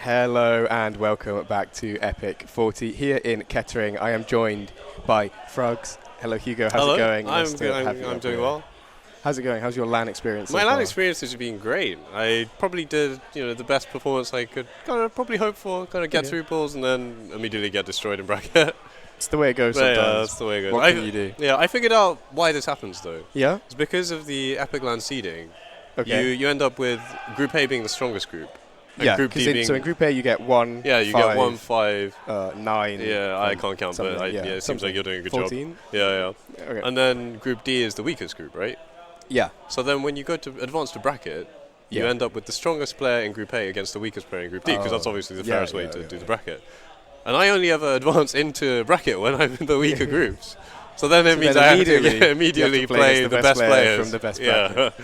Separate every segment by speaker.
Speaker 1: Hello and welcome back to Epic 40 here in Kettering. I am joined by Frogs. Hello Hugo, how's it going?
Speaker 2: I'm good. I'm doing well.
Speaker 1: How's it going? How's your LAN experience?
Speaker 2: My LAN experience has been great. I probably did, the best performance I could kind of probably hope for. Kind of get through pools and then immediately get destroyed in bracket.
Speaker 1: It's the way it goes sometimes.
Speaker 2: Yeah, that's the way it goes.
Speaker 1: What can you do?
Speaker 2: Yeah, I figured out why this happens though.
Speaker 1: Yeah?
Speaker 2: It's because of the Epic LAN seeding.
Speaker 1: Okay.
Speaker 2: You end up with Group A being the strongest group.
Speaker 1: Yeah, so in Group A you get 1,
Speaker 2: yeah, you
Speaker 1: 5,
Speaker 2: get 1, 5,
Speaker 1: 9.
Speaker 2: Yeah, I can't count, but it seems like you're doing a good
Speaker 1: 14?
Speaker 2: job. Yeah.
Speaker 1: Okay.
Speaker 2: And then Group D is the weakest group, right?
Speaker 1: Yeah.
Speaker 2: So then when you go to advance to bracket, you end up with the strongest player in Group A against the weakest player in Group D, because that's obviously the fairest way to do the bracket. And I only ever advance into bracket when I'm in the weaker groups. So then it means I have to immediately play the best players
Speaker 1: from the best bracket.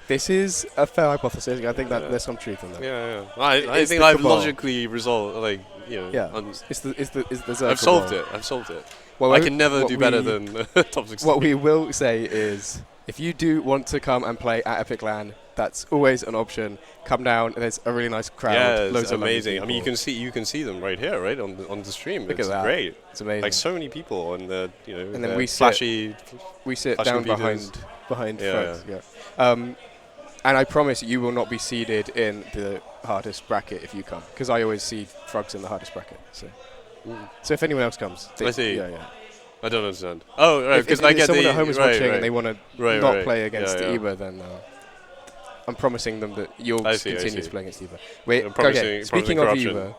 Speaker 1: This is a fair hypothesis. I think that there's some truth in that.
Speaker 2: Yeah. I think I've logically resolved, I've solved it. Well, I can never do better than top 16.
Speaker 1: What we will say is, if you do want to come and play at Epic LAN, that's always an option. Come down. There's a really nice crowd.
Speaker 2: Yeah,
Speaker 1: it's
Speaker 2: amazing. I mean, you can see them right here, right on the stream.
Speaker 1: Look at that.
Speaker 2: Great.
Speaker 1: It's amazing.
Speaker 2: Like so many people, and
Speaker 1: and then we
Speaker 2: sit
Speaker 1: down behind Frogs. Yeah. And I promise you will not be seeded in the hardest bracket if you come, because I always seed Frogs in the hardest bracket. So if anyone else comes,
Speaker 2: I see.
Speaker 1: Yeah.
Speaker 2: I don't understand. Oh, right, because I get
Speaker 1: someone at home is watching and they want to not play against
Speaker 2: Eva,
Speaker 1: then I'm promising them that you'll continue to play against Eva.
Speaker 2: Speaking of
Speaker 1: Eva,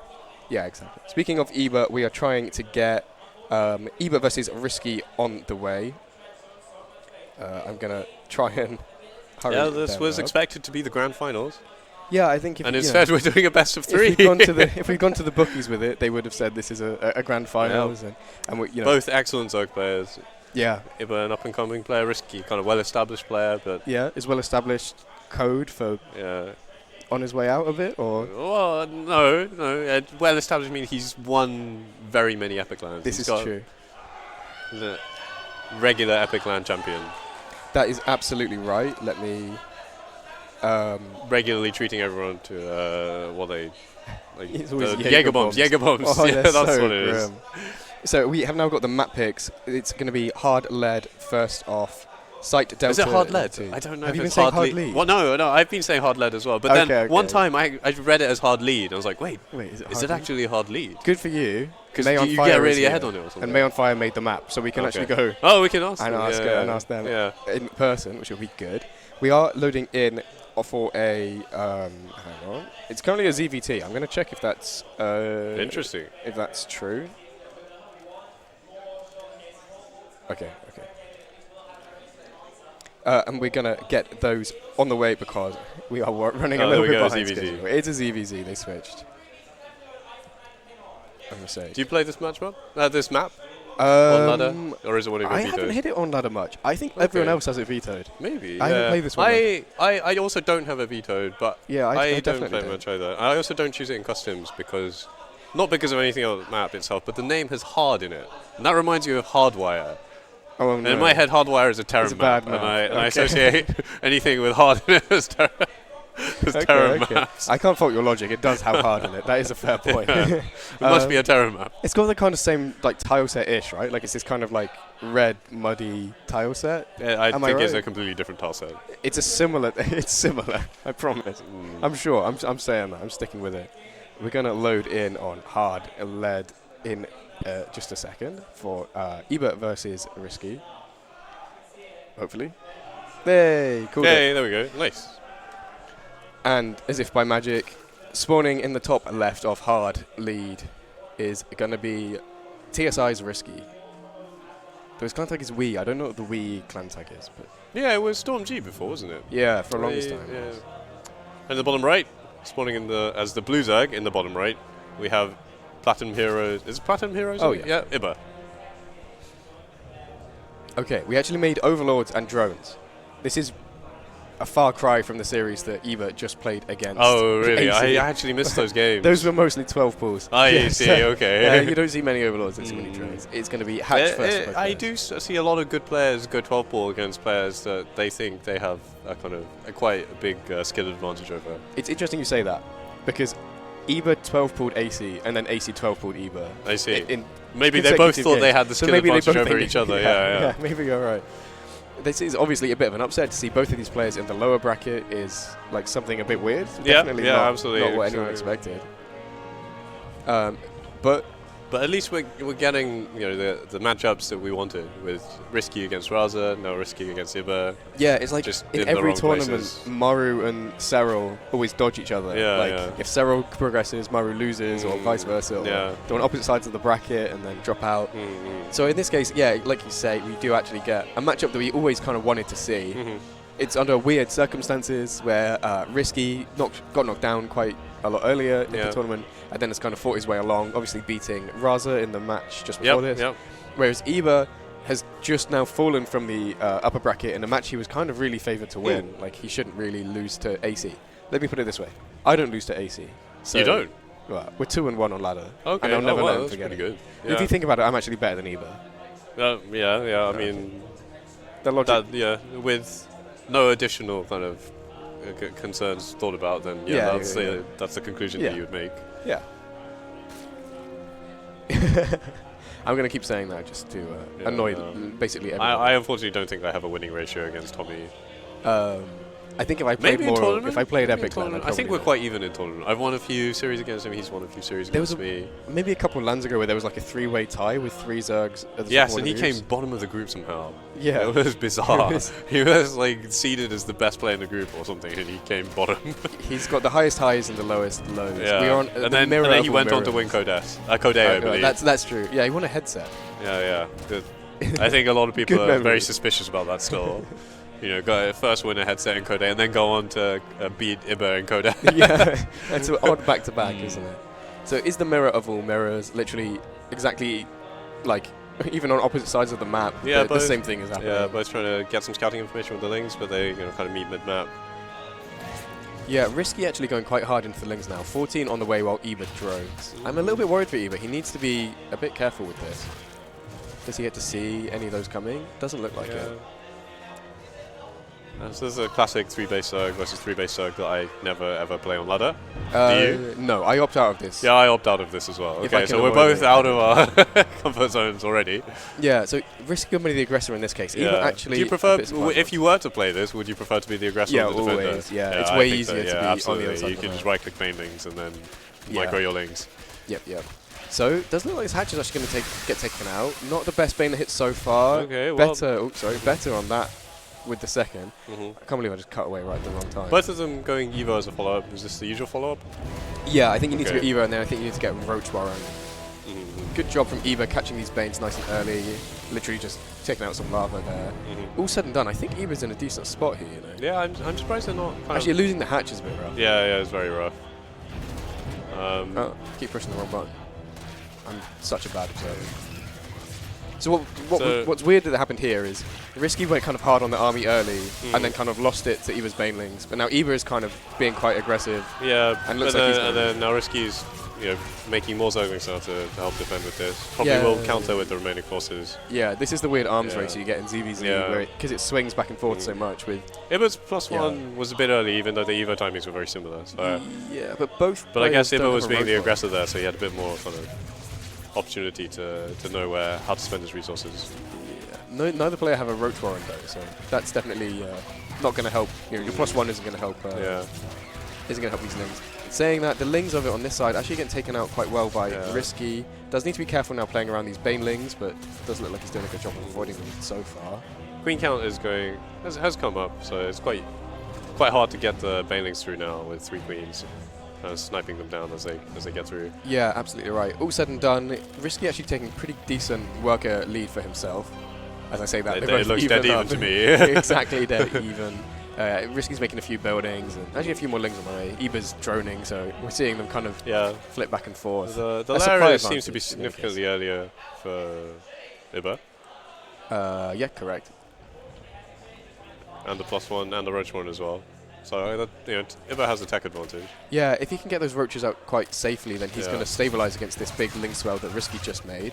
Speaker 1: yeah, exactly. Speaking of Eva, we are trying to get Eva versus RiSky on the way. I'm gonna try and.
Speaker 2: This was expected to be the grand finals.
Speaker 1: Yeah, I think.
Speaker 2: Instead, we're doing a best of 3.
Speaker 1: If we'd gone to the bookies with it, they would have said this is a grand finals, and we,
Speaker 2: both excellent Zerg players.
Speaker 1: Yeah,
Speaker 2: Iba, an up-and-coming player, RiSky, kind of well-established player, but
Speaker 1: is well-established. Code for on his way out of it, or
Speaker 2: no. Well-established means he's won very many Epic LANs.
Speaker 1: This is true.
Speaker 2: He's a regular Epic LAN champion.
Speaker 1: That is absolutely right. Let me...
Speaker 2: regularly treating everyone to what they...
Speaker 1: It's always
Speaker 2: Jaeger bombs.
Speaker 1: Oh,
Speaker 2: yeah, that's
Speaker 1: so
Speaker 2: what it is.
Speaker 1: So we have now got the map picks. It's going to be hard lead first off. Site Delta.
Speaker 2: Is it hard lead? I don't know.
Speaker 1: Have
Speaker 2: if
Speaker 1: you
Speaker 2: it's
Speaker 1: been saying
Speaker 2: hard
Speaker 1: lead?
Speaker 2: Well, no, I've been saying hard lead as well. But then one time I read it as hard lead. I was like, wait, is it actually a hard lead?
Speaker 1: Good for you.
Speaker 2: Because you get really ahead on it or something.
Speaker 1: And May on Fire made the map, so we can actually go.
Speaker 2: Oh, we can ask
Speaker 1: and
Speaker 2: them.
Speaker 1: ask them in person, which will be good. We are loading in for a. Hang on. It's currently a ZVT. I'm going to check if that's.
Speaker 2: Interesting.
Speaker 1: If that's true. Okay. And we're going to get those on the way because we are running a little bit behind schedule. It's a ZVZ, they switched. I'm going to say.
Speaker 2: Do you play this this map? On ladder? Or is it one of your vetoed?
Speaker 1: I haven't hit it on ladder much. I think everyone else has it vetoed.
Speaker 2: Maybe.
Speaker 1: I haven't played this one.
Speaker 2: I also don't have it vetoed, but
Speaker 1: I
Speaker 2: don't play much either. I also don't choose it in customs because, not because of anything on the map itself, but the name has hard in it. And that reminds you of Hardwire.
Speaker 1: Oh,
Speaker 2: and in my head, Hardwire is a Terran map, and I associate anything with hard in it as Terran maps.
Speaker 1: I can't fault your logic. It does have hard in it. That is a fair point.
Speaker 2: It must be a Terran map.
Speaker 1: It's got the kind of same tile set-ish, right? Like it's this kind of red, muddy tile set.
Speaker 2: Yeah, I think it's a completely different tile set.
Speaker 1: It's similar. I promise. I'm sure. I'm saying that. I'm sticking with it. We're gonna load in on hard lead in. Just a second for Ebert versus RiSky. Hopefully. Hey, cool.
Speaker 2: Hey, there we go. Nice.
Speaker 1: And as if by magic, spawning in the top left of hard lead is going to be TSI's RiSky. Though his clan tag is Wii. I don't know what the Wii clan tag is, but
Speaker 2: yeah, it was Storm G before, wasn't it?
Speaker 1: Yeah, for a longest time.
Speaker 2: Yeah. And in the bottom right, spawning as the blue Zerg in the bottom right, we have Platinum Heroes. Is it Platinum Heroes?
Speaker 1: Oh, yeah.
Speaker 2: Yeah, Iba.
Speaker 1: Okay, we actually made Overlords and Drones. This is a far cry from the series that Eva just played against.
Speaker 2: Oh, really? I actually missed those games.
Speaker 1: Those were mostly 12 pools.
Speaker 2: I see, okay.
Speaker 1: You don't see many Overlords and so many Drones. It's going to be hatch first.
Speaker 2: I do see a lot of good players go 12 ball against players that they think they have quite a big skill advantage over.
Speaker 1: It's interesting you say that, because Iba 12 pulled AC, and then AC 12 pulled Iba.
Speaker 2: I see.
Speaker 1: In
Speaker 2: maybe they both thought they had the
Speaker 1: so
Speaker 2: skill advantage over each other. Yeah.
Speaker 1: Maybe you're right. This is obviously a bit of an upset to see both of these players in the lower bracket is like something a bit weird. Definitely
Speaker 2: absolutely.
Speaker 1: Not what anyone expected. But
Speaker 2: at least we're getting the matchups that we wanted with RiSky against Raza, now RiSky against Iba.
Speaker 1: Yeah, it's like
Speaker 2: just
Speaker 1: in every tournament, Maru and Serral always dodge each other. If Serral progresses, Maru loses, or vice versa. Or they're on opposite sides of the bracket and then drop out. So in this case, like you say, we do actually get a matchup that we always kind of wanted to see. It's under weird circumstances where RiSky got knocked down quite a lot earlier in the tournament, and then has kind of fought his way along, obviously beating Raza in the match just before this. Whereas Iba has just now fallen from the upper bracket in a match he was kind of really favoured to win. Like, he shouldn't really lose to AC. Let me put it this way. I don't lose to AC. So
Speaker 2: you don't?
Speaker 1: Well, we're 2-1 on ladder.
Speaker 2: Okay.
Speaker 1: And I'll never let him
Speaker 2: that's
Speaker 1: forget
Speaker 2: pretty
Speaker 1: it.
Speaker 2: good.
Speaker 1: If you think about it, I'm actually better than Iba.
Speaker 2: I mean,
Speaker 1: the logic.
Speaker 2: with no additional kind of concerns thought about, then that's the conclusion that you would make.
Speaker 1: Yeah. I'm going to keep saying that just to annoy basically everyone.
Speaker 2: I unfortunately don't think I have a winning ratio against Tommy.
Speaker 1: I think if I played Epic,
Speaker 2: I think we're quite even in tournament. I've won a few series against him. He's won a few series against me.
Speaker 1: Maybe a couple of lands ago where there was like a 3-way tie with 3 Zergs. At the
Speaker 2: yes, and he came bottom of the group somehow.
Speaker 1: Yeah,
Speaker 2: it was bizarre. He was like seeded as the best player in the group or something, and he came bottom.
Speaker 1: He's got the highest highs and the lowest lows.
Speaker 2: Yeah,
Speaker 1: we are on
Speaker 2: and then he went on to win Codeo, I believe.
Speaker 1: That's true. Yeah, he won a headset.
Speaker 2: Yeah. Good. I think a lot of people are very suspicious about that still. Go first win a headset in Codeo and then go on to beat Iba in Codeo.
Speaker 1: Yeah, it's an odd back-to-back, isn't it? So is the mirror of all mirrors literally exactly like even on opposite sides of the map? The same thing is happening.
Speaker 2: Yeah, both trying to get some scouting information with the Lings, but they kind of meet mid-map.
Speaker 1: Yeah, RiSky actually going quite hard into the Lings now. 14 on the way while Iba drones. I'm a little bit worried for Iba. He needs to be a bit careful with this. Does he get to see any of those coming? Doesn't look like it.
Speaker 2: So this is a classic 3-base Zerg versus 3-base Zerg that I never ever play on ladder. Do you?
Speaker 1: No, I opt out of this.
Speaker 2: Yeah, I opt out of this as well. Okay, so we're both out of our comfort zones already.
Speaker 1: Yeah, so RiSky going to be the aggressor in this case.
Speaker 2: Yeah.
Speaker 1: Actually,
Speaker 2: do you prefer, if you were to play this, would you prefer to be the aggressor or the defender?
Speaker 1: Always, yeah. It's way easier to be
Speaker 2: absolutely.
Speaker 1: on the other side.
Speaker 2: You can just right-click main Lings and then micro your Lings.
Speaker 1: Yep. So, doesn't look like this hatch is actually going to get taken out. Not the best Bane hit so far.
Speaker 2: Okay, well.
Speaker 1: Better on that with the second. I can't believe I just cut away right at the wrong time.
Speaker 2: Both of them going Evo as a follow-up. Is this the usual follow-up?
Speaker 1: Yeah, I think you need to go Evo, and then I think you need to get Roach Warren. Good job from Evo catching these Banes nice and early. Literally just taking out some lava there. All said and done, I think Evo's in a decent spot here,
Speaker 2: Yeah, I'm surprised they're not.
Speaker 1: Actually, losing the hatch is a bit rough.
Speaker 2: Yeah, it's very rough.
Speaker 1: Keep pushing the wrong button. I'm such a bad observer. So what's weird that happened here is RiSky went kind of hard on the army early and then kind of lost it to Eva's Banelings. But now Eva is kind of being quite aggressive.
Speaker 2: Yeah,
Speaker 1: and looks like
Speaker 2: and then now RiSky's making more Zerglings now to help defend with this. Probably will counter with the remaining forces.
Speaker 1: Yeah, this is the weird arms race you get in ZVZ because it swings back and forth so much. With
Speaker 2: Iba's +1 was a bit early, even though the Evo timings were very similar. So
Speaker 1: yeah, but both.
Speaker 2: But I guess Iba was being the aggressor there, so he had a bit more kind of opportunity to know how to spend his resources.
Speaker 1: Yeah. Neither player have a Roach Warren though, so that's definitely not going to help. Your +1 isn't going to help. Isn't going to help these Lings. Saying that, the Lings of it on this side actually getting taken out quite well by RiSky. Does need to be careful now playing around these Banelings, but doesn't look like he's doing a good job of avoiding them so far.
Speaker 2: Queen count is has come up, so it's quite hard to get the Banelings through now with 3 queens. Sniping them down as they get through.
Speaker 1: Yeah, absolutely right. All said and done, RiSky actually taking pretty decent worker lead for himself. As I say that,
Speaker 2: it looks dead even to me.
Speaker 1: Exactly dead even. RiSky's making a few buildings and actually a few more Lings on the way. Eba's droning, so we're seeing them kind of flip back and forth.
Speaker 2: The layer seems to be significantly earlier for Iba.
Speaker 1: Yeah, correct.
Speaker 2: And the +1 and the Roach one as well. So Iba has the tech advantage.
Speaker 1: Yeah, if he can get those roaches out quite safely, then he's going to stabilize against this big Ling swell that RiSky just made.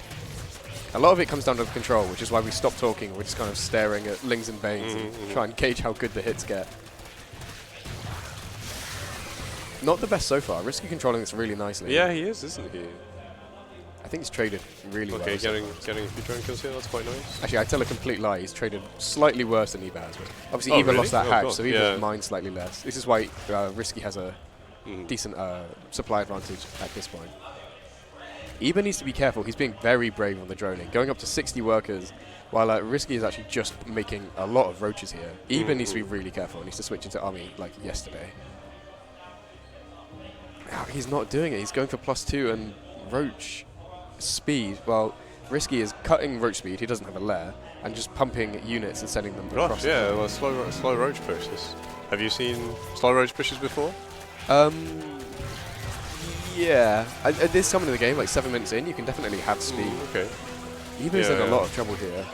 Speaker 1: A lot of it comes down to the control, which is why we stopped talking. We're just kind of staring at Lings and Banes and try and gauge how good the hits get. Not the best so far. RiSky controlling this really nicely.
Speaker 2: Yeah, he is, isn't he?
Speaker 1: I think he's traded really well.
Speaker 2: Okay, getting a few drone kills here, that's quite nice.
Speaker 1: Actually, I tell a complete lie. He's traded slightly worse than Eba has. But obviously,
Speaker 2: Oh,
Speaker 1: Eba
Speaker 2: really?
Speaker 1: lost that
Speaker 2: Oh,
Speaker 1: hatch,
Speaker 2: God.
Speaker 1: so Eba's mined slightly less. This is why RiSky has a decent supply advantage at this point. Eba needs to be careful. He's being very brave on the droning, going up to 60 workers, while RiSky is actually just making a lot of roaches here. Eba needs to be really careful. He needs to switch into army like yesterday. Oh, he's not doing it. He's going for +2 and roach speed. Well, RiSky is cutting roach speed. He doesn't have a lair, and just pumping units and sending them across.
Speaker 2: Gosh, yeah, well, slow roach pushes. Have you seen slow roach pushes before?
Speaker 1: Yeah. At this time in the game, like 7 minutes in, you can definitely have speed.
Speaker 2: Okay.
Speaker 1: Eba's in a lot of trouble here.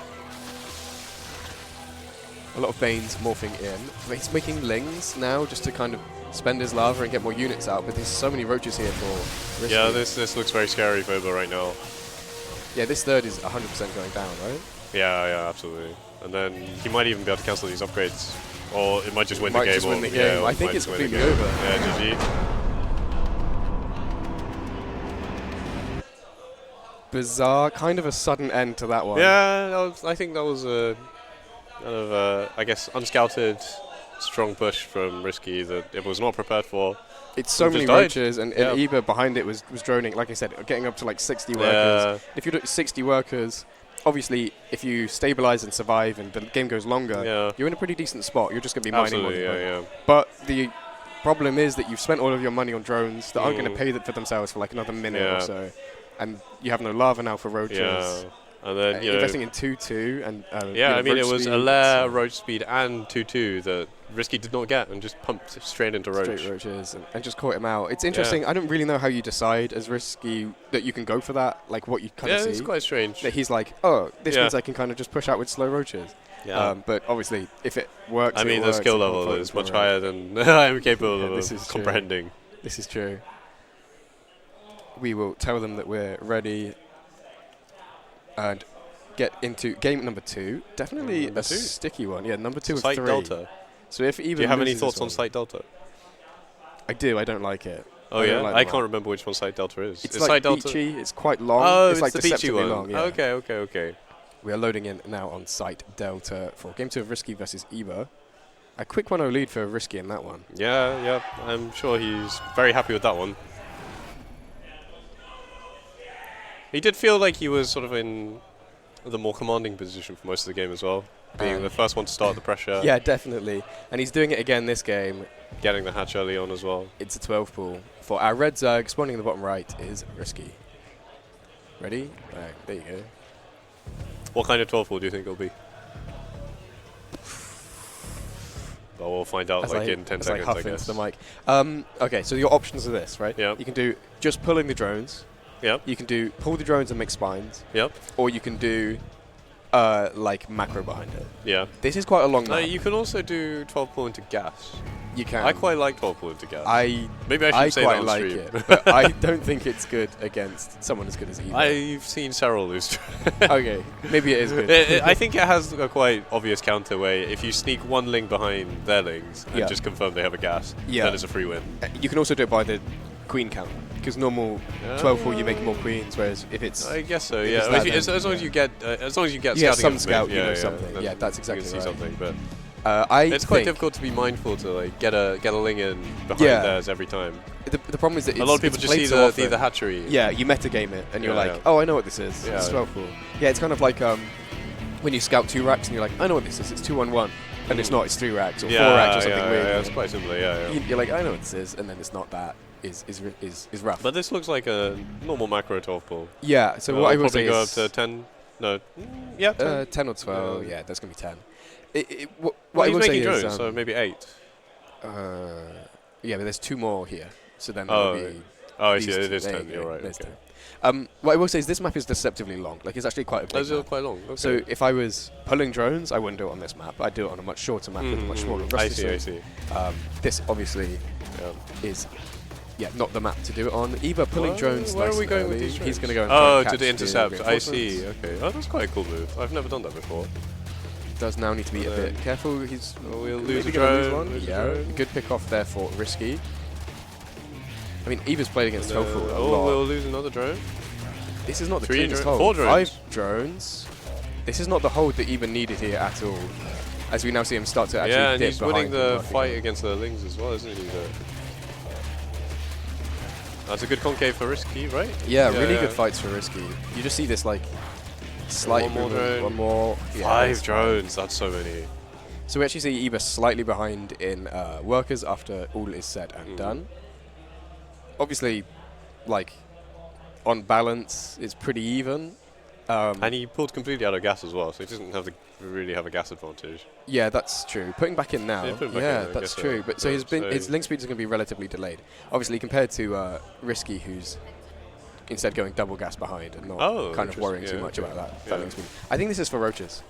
Speaker 1: A lot of Banes morphing in. But he's making Lings now just to kind of spend his lava and get more units out, but there's so many roaches here for RiSky.
Speaker 2: Yeah, this looks very scary for Eba right now.
Speaker 1: Yeah, this third is 100% going down, right?
Speaker 2: Yeah, absolutely. And then he might even be able to cancel these upgrades. Or it might just win the game.
Speaker 1: Just win the game.
Speaker 2: Yeah,
Speaker 1: I think it's completely over.
Speaker 2: Yeah, GG.
Speaker 1: Bizarre, kind of a sudden end to that one.
Speaker 2: Yeah, I think that was a kind of, I guess, unscouted, strong push from RiSky that it was not prepared for.
Speaker 1: It's so many roaches, and Eba behind it was droning, like I said, getting up to like 60 workers. If you do 60 workers, obviously, if you stabilize and survive and the game goes longer, you're in a pretty decent spot. You're just going to be mining more. But the problem is that you've spent all of your money on drones that aren't going to pay for themselves for like another minute or so. And you have no lava now for roaches.
Speaker 2: Yeah. And then,
Speaker 1: investing in 2-2 and
Speaker 2: I mean, it was a lair, roach speed, and 2-2 that RiSky did not get and just pumped straight into roach.
Speaker 1: Straight roaches and just caught him out. It's interesting. I don't really know how you decide as RiSky that you can go for that, like what you kind of see.
Speaker 2: Yeah, it's quite strange.
Speaker 1: That he's like, oh, this means I can kind of just push out with slow roaches.
Speaker 2: Yeah.
Speaker 1: But obviously, if it works,
Speaker 2: I mean, the skill level is much higher than I'm capable of comprehending.
Speaker 1: This is true. We will tell them that we're ready and get into game number 2. Definitely a sticky one. Yeah, number 2 of 3.
Speaker 2: Site Delta.
Speaker 1: So if even
Speaker 2: do you have any thoughts on Site Delta?
Speaker 1: I do. I don't like it.
Speaker 2: Oh yeah, I can't remember which one Site Delta is.
Speaker 1: It's like beachy. It's quite long.
Speaker 2: Oh,
Speaker 1: it's like
Speaker 2: the beachy one.
Speaker 1: Long, yeah.
Speaker 2: Okay.
Speaker 1: We are loading in now on Site Delta for game 2 of RiSky versus Eba. A quick 1-0 lead for RiSky in that one.
Speaker 2: Yeah. I'm sure he's very happy with that one. He did feel like he was sort of in the more commanding position for most of the game as well, being the first one to start the pressure.
Speaker 1: Yeah, definitely. And he's doing it again this game.
Speaker 2: Getting the hatch early on as well.
Speaker 1: It's a 12 pool. For our red Zerg, spawning in the bottom right is RiSky. Ready? Right, there you go.
Speaker 2: What kind of 12 pool do you think it'll be? Well, we'll find out in 10 seconds, I guess.
Speaker 1: The mic. Okay, so your options are this, right?
Speaker 2: Yeah.
Speaker 1: You can do just pulling the drones.
Speaker 2: Yep.
Speaker 1: You can do pull the drones and make spines.
Speaker 2: Yep.
Speaker 1: Or you can do like macro behind it.
Speaker 2: Yeah.
Speaker 1: This is quite a long map.
Speaker 2: You can also do 12 pool into gas.
Speaker 1: You can.
Speaker 2: I quite like 12 pool into gas.
Speaker 1: Maybe
Speaker 2: I should say that on
Speaker 1: quite like
Speaker 2: stream.
Speaker 1: it, but I don't think it's good against someone as good as Eba.
Speaker 2: I've seen several lose.
Speaker 1: Okay, maybe it is good.
Speaker 2: I think it has a quite obvious counter way. If you sneak one ling behind their lings and just confirm they have a gas, then it's a free win.
Speaker 1: You can also do it by the queen count, because normal 12 pool you make more queens, whereas if it's
Speaker 2: I guess so. Yeah, as long as you get scouting
Speaker 1: some scout, something. Yeah, that's exactly
Speaker 2: you can see
Speaker 1: right.
Speaker 2: something, but.
Speaker 1: It's
Speaker 2: quite difficult to be mindful to like get a ling in behind theirs every time.
Speaker 1: The problem is that
Speaker 2: a lot of people just see the hatchery.
Speaker 1: Yeah, you metagame it and you're like, oh, I know what this is. It's 12 pool. Yeah, it's kind of like when you scout 2 racks and you're like, I know what this is. It's 2-1-1, and it's not. It's 3 racks or 4 racks or something weird.
Speaker 2: Yeah, it's quite similar. Yeah.
Speaker 1: You're like, I know what this is, and then it's not that. Is rough.
Speaker 2: But this looks like a normal macro 12 pool.
Speaker 1: Yeah. So what I will say
Speaker 2: is
Speaker 1: go
Speaker 2: up to 10. No. Yeah. 10.
Speaker 1: 10 or 12. Yeah, that's gonna be 10.
Speaker 2: What I will say is, so maybe 8.
Speaker 1: Yeah, but there's 2 more here, so then
Speaker 2: I see. It is 10. You're right. Okay.
Speaker 1: What I will say is this map is deceptively long. Like it's actually quite a big map.
Speaker 2: Quite long. Okay.
Speaker 1: So if I was pulling drones, I wouldn't do it on this map. I'd do it on a much shorter map with a much smaller rusty.
Speaker 2: I see.
Speaker 1: This obviously is. Yeah, not the map to do it on. Eba pulling drones.
Speaker 2: Where are we going with these drones?
Speaker 1: He's going to go and
Speaker 2: to the intercept. I see. Okay. Oh, that's quite a cool move. I've never done that before.
Speaker 1: Does now need to be a bit careful.
Speaker 2: We'll lose a drone.
Speaker 1: Good pick off there for RiSky. I mean, Eva's played against Tofu a
Speaker 2: oh,
Speaker 1: lot.
Speaker 2: we'll lose another drone.
Speaker 1: This is not the
Speaker 2: 3
Speaker 1: cleanest
Speaker 2: drones.
Speaker 1: hold.
Speaker 2: 4 drones.
Speaker 1: 5 drones. This is not the hold that Eva needed here at all. As we now see him start to actually
Speaker 2: Yeah, and
Speaker 1: dip
Speaker 2: he's winning
Speaker 1: behind
Speaker 2: the
Speaker 1: and
Speaker 2: fight
Speaker 1: working.
Speaker 2: against the Lings as well, isn't he? That's a good concave for RiSky, right?
Speaker 1: Yeah, really good fights for RiSky. You just see this like slight
Speaker 2: one more
Speaker 1: movement,
Speaker 2: drone.
Speaker 1: one more. Yeah,
Speaker 2: 5
Speaker 1: that's
Speaker 2: drones, that's so many.
Speaker 1: So we actually see Eva slightly behind in workers after all is said and done. Obviously, like on balance, it's pretty even.
Speaker 2: And he pulled completely out of gas as well, so he doesn't have really have a gas advantage.
Speaker 1: Yeah, that's true. Putting back in now,
Speaker 2: Yeah, put him back
Speaker 1: yeah,
Speaker 2: in, I
Speaker 1: that's
Speaker 2: guess
Speaker 1: true.
Speaker 2: so.
Speaker 1: But so
Speaker 2: Yeah,
Speaker 1: his link speeds are going to be relatively delayed. Obviously, compared to RiSky, who's instead going double gas behind and not kind of worrying too much about that link speed. I think this is for roaches.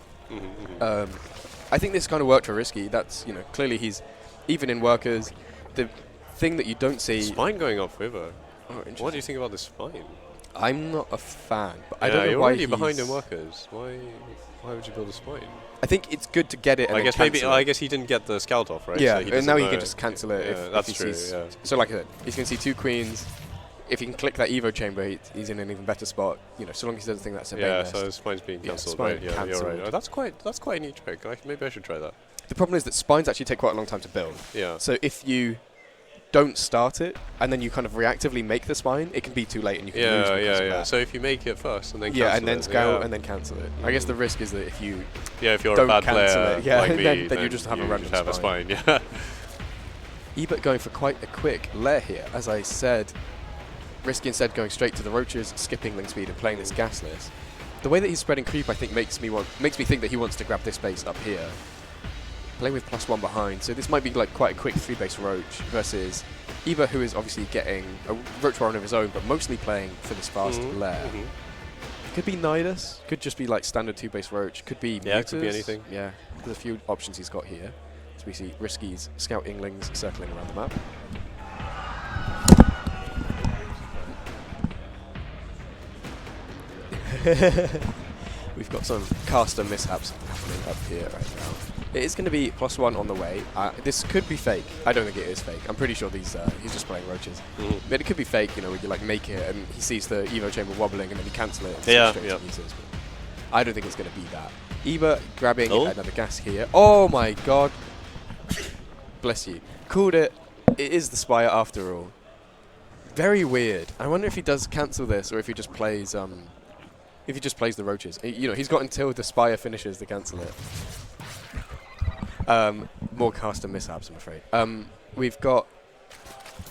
Speaker 1: I think this kind of worked for RiSky. That's, clearly he's even in workers. The thing that you don't see.
Speaker 2: Spine going off River.
Speaker 1: Oh, interesting.
Speaker 2: What do you think about this spine?
Speaker 1: I'm not a fan, but I don't know
Speaker 2: you're
Speaker 1: why
Speaker 2: already behind in workers. Why would you build a spine?
Speaker 1: I think it's good to get it. And
Speaker 2: I guess
Speaker 1: cancel
Speaker 2: I
Speaker 1: it.
Speaker 2: guess he didn't get the scout off, right?
Speaker 1: Yeah,
Speaker 2: so
Speaker 1: and now he can just cancel it.
Speaker 2: Yeah,
Speaker 1: if
Speaker 2: that's
Speaker 1: he
Speaker 2: true.
Speaker 1: sees.
Speaker 2: Yeah.
Speaker 1: So like I said, he's going to see 2 queens. If he can click that Evo chamber, he's in an even better spot. So long as he doesn't think that's a bait
Speaker 2: So
Speaker 1: nest.
Speaker 2: spine's being cancelled.
Speaker 1: spine
Speaker 2: Right? Yeah, you're
Speaker 1: cancelled.
Speaker 2: right. Oh, that's quite a neat trick. Maybe I should try that.
Speaker 1: The problem is that spines actually take quite a long time to build.
Speaker 2: Yeah.
Speaker 1: So if you don't start it and then you kind of reactively make the spine, it can be too late and you can lose because of that.
Speaker 2: So if you make it first and then cancel
Speaker 1: and then
Speaker 2: it,
Speaker 1: scout and then cancel it. I guess the risk is that if you
Speaker 2: if you're
Speaker 1: don't
Speaker 2: a bad
Speaker 1: cancel
Speaker 2: player
Speaker 1: it,
Speaker 2: like me,
Speaker 1: then you just have a random
Speaker 2: have
Speaker 1: spine.
Speaker 2: a spine. Yeah.
Speaker 1: Ebert going for quite a quick lair here. As I said, RiSky instead going straight to the roaches, skipping link speed and playing this gasless. The way that he's spreading creep, I think, makes me think that he wants to grab this base up here. Playing with +1 behind, so this might be like quite a quick 3-base roach versus Eva, who is obviously getting a roach warren of his own, but mostly playing for this fast lair. Could be Nidus, could just be like standard 2-base roach, could be
Speaker 2: it could be
Speaker 1: Mutas.
Speaker 2: anything.
Speaker 1: Yeah, there's a few options he's got here. As we see RiSky's scout inglings circling around the map. We've got some caster mishaps happening up here right now. It is going to be +1 on the way. This could be fake. I don't think it is fake. I'm pretty sure he's just playing roaches. But it could be fake, where you like make it and he sees the Evo chamber wobbling and then you cancel it and straight to Mutas. I don't think it's going to be that. Eva grabbing another gas here. Oh my god. Bless you. Called it. It is the Spire after all. Very weird. I wonder if he does cancel this or if he just plays the roaches. He's got until the Spire finishes to cancel it. More caster mishaps, I'm afraid. We've got,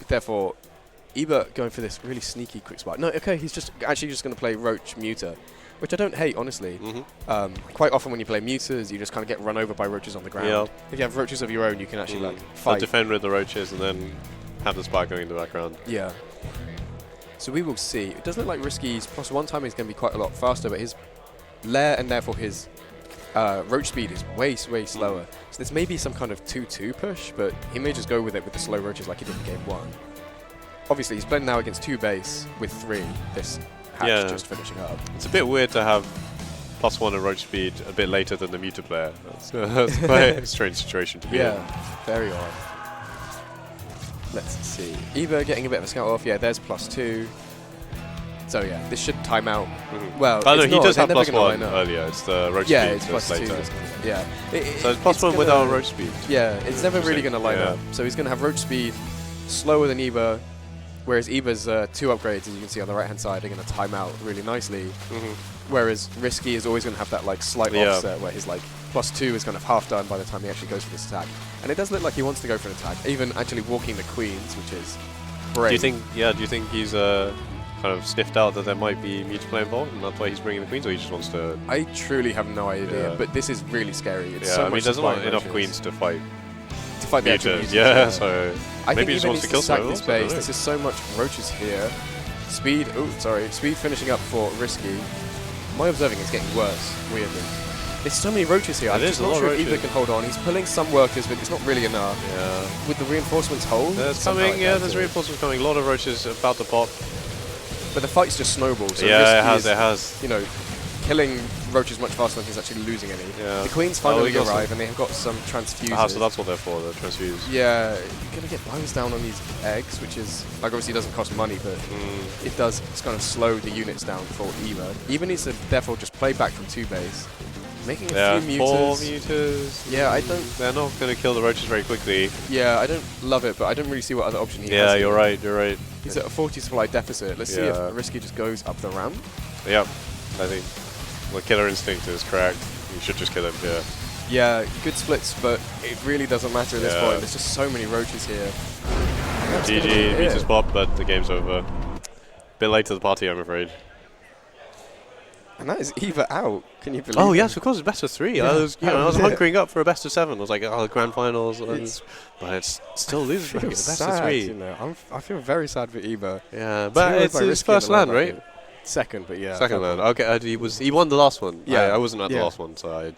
Speaker 1: therefore, Ebert going for this really sneaky quick spot. No, okay, he's actually just going to play Roach Muta, which I don't hate, honestly. Quite often when you play Mutas, you just kind of get run over by roaches on the ground.
Speaker 2: Yeah.
Speaker 1: If you have roaches of your own, you can actually fight.
Speaker 2: Defend with the roaches and then have the spike going in the background.
Speaker 1: Yeah. So we will see. It does look like RiSky's +1 timing is going to be quite a lot faster, but his lair and therefore his roach speed is way slower. So this may be some kind of 2-2 push, but he may just go with it with the slow roaches like he did in game 1. Obviously, he's playing now against 2 base with 3. This hatch just finishing up.
Speaker 2: It's a bit weird to have +1 and roach speed a bit later than the Muta player. That's quite a strange situation to be in.
Speaker 1: Yeah, very odd. Let's see. Eva getting a bit of a scout off. Yeah, there's +2. So yeah, this should time out. Well,
Speaker 2: no, he does have
Speaker 1: +1
Speaker 2: +1 earlier. It's the roach
Speaker 1: yeah,
Speaker 2: speed
Speaker 1: it's
Speaker 2: that's
Speaker 1: +2.
Speaker 2: later.
Speaker 1: Yeah.
Speaker 2: So it's +1 without roach speed.
Speaker 1: Yeah, it's never really going to line up. So he's going to have roach speed slower than Eva, whereas Eva's 2 upgrades, as you can see on the right-hand side, are going to time out really nicely. Whereas RiSky is always going to have that like slight offset where his like +2 is kind of half done by the time he actually goes for this attack. And it does look like he wants to go for an attack, even actually walking the queens, which is great.
Speaker 2: Do you think he's kind of sniffed out that there might be Muta play involved and that's why he's bringing the queens, or he just wants to...
Speaker 1: I truly have no idea, but this is really scary. It's so much
Speaker 2: there's not enough queens to fight
Speaker 1: the actual
Speaker 2: Mutas.
Speaker 1: Mutas,
Speaker 2: So
Speaker 1: I
Speaker 2: maybe
Speaker 1: think
Speaker 2: he just wants to kill
Speaker 1: sack
Speaker 2: some
Speaker 1: this base. This is so much roaches here. Speed finishing up for RiSky. My observing is getting worse, weirdly. There's so many roaches here. I'm just not sure if Eva can hold on. He's pulling some workers, but it's not really enough.
Speaker 2: Yeah.
Speaker 1: With the reinforcements hold?
Speaker 2: There's coming, there's reinforcements coming. A lot of roaches about to pop.
Speaker 1: But the fight's just snowballed. So
Speaker 2: it
Speaker 1: RiSky
Speaker 2: has.
Speaker 1: is, killing roaches much faster than he's actually losing any.
Speaker 2: Yeah.
Speaker 1: The queens finally arrive, and they have got some transfuses.
Speaker 2: So that's what they're for, the transfuse.
Speaker 1: Yeah, you're going to get bones down on these eggs, which is, like, obviously it doesn't cost money, but it does kind of slow the units down for Eva. Eva needs to, therefore, just play back from 2 base, making a few mutas.
Speaker 2: 4 mutas.
Speaker 1: Yeah, I don't...
Speaker 2: They're not going to kill the roaches very quickly.
Speaker 1: Yeah, I don't love it, but I don't really see what other option he has.
Speaker 2: Yeah, you're right, you're right.
Speaker 1: He's at a 40 supply deficit. Let's see if RiSky just goes up the ramp.
Speaker 2: Yeah, I think the killer instinct is correct. You should just kill him, yeah.
Speaker 1: Yeah, good splits, but it really doesn't matter at this point. There's just so many roaches here.
Speaker 2: GG, beats his pop, but the game's over. Bit late to the party, I'm afraid.
Speaker 1: And that is Eva out. Can you believe it?
Speaker 2: Oh, yes, of course, it's best of 3. Yeah, I was hunkering up for a best of 7. I was like, oh, grand finals. But it's still losers bracket, best of 3.
Speaker 1: You know, I feel very sad for Eva.
Speaker 2: Yeah, but it's his first land, right?
Speaker 1: Second, but yeah.
Speaker 2: Second land. Okay, he won the last one.
Speaker 1: Yeah,
Speaker 2: I wasn't at the last one, so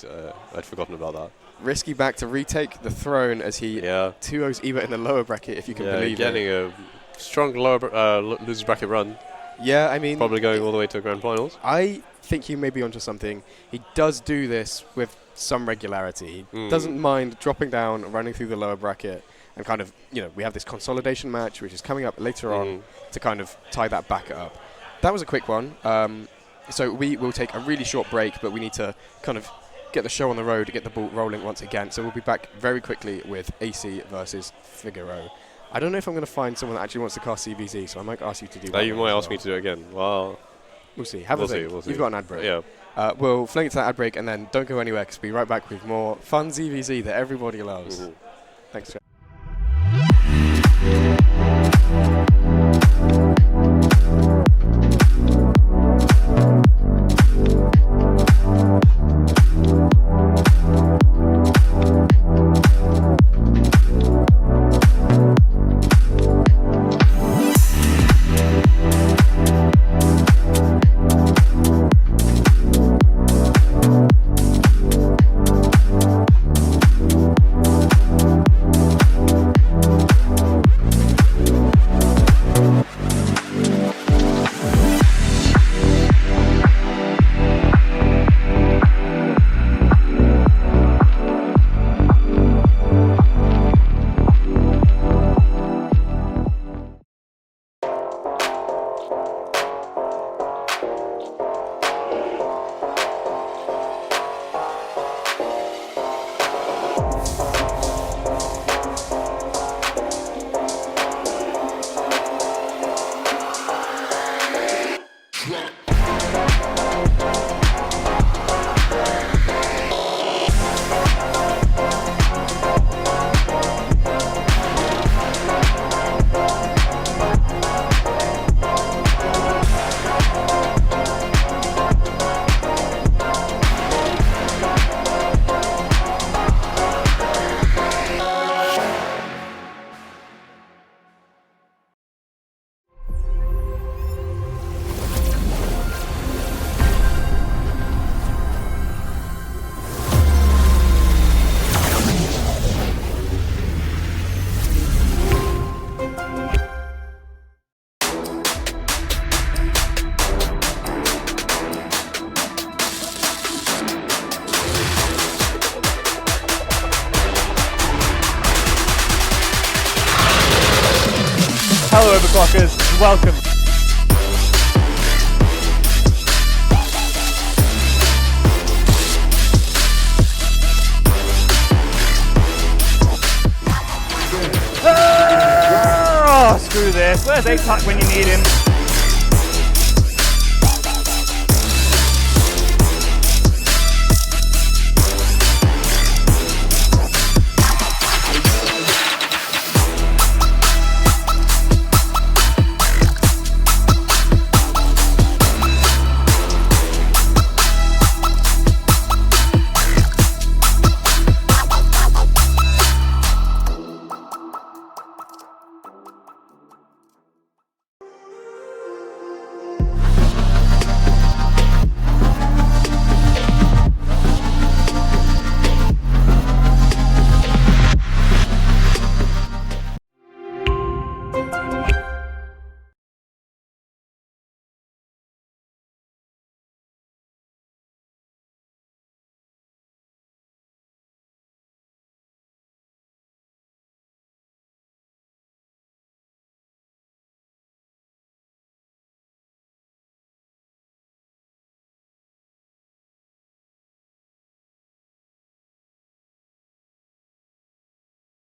Speaker 2: I'd forgotten about that.
Speaker 1: RiSky back to retake the throne as he 2-0s Eva in the lower bracket, if you can believe
Speaker 2: getting
Speaker 1: it.
Speaker 2: a strong lower losers bracket run.
Speaker 1: Yeah, I mean...
Speaker 2: Probably going all the way to grand finals.
Speaker 1: I think he may be onto something. He does do this with some regularity. He doesn't mind dropping down, running through the lower bracket, and kind of, you know, we have this consolidation match, which is coming up later on to kind of tie that back up. That was a quick one. So we will take a really short break, but we need to kind of get the show on the road, get the ball rolling once again. So we'll be back very quickly with AC versus Figaro. I don't know if I'm going to find someone that actually wants to cast CVZ, so I might ask you to do that.
Speaker 2: You might ask me to do it again. Well,
Speaker 1: we'll see. We'll see. You've got an ad break.
Speaker 2: Yeah.
Speaker 1: We'll fling it to that ad break, and then don't go anywhere, because we'll be right back with more fun ZVZ that everybody loves. Thanks, Jeff.
Speaker 3: Hello Overclockers, welcome. Oh, screw this. Where's A-Pack when you need him?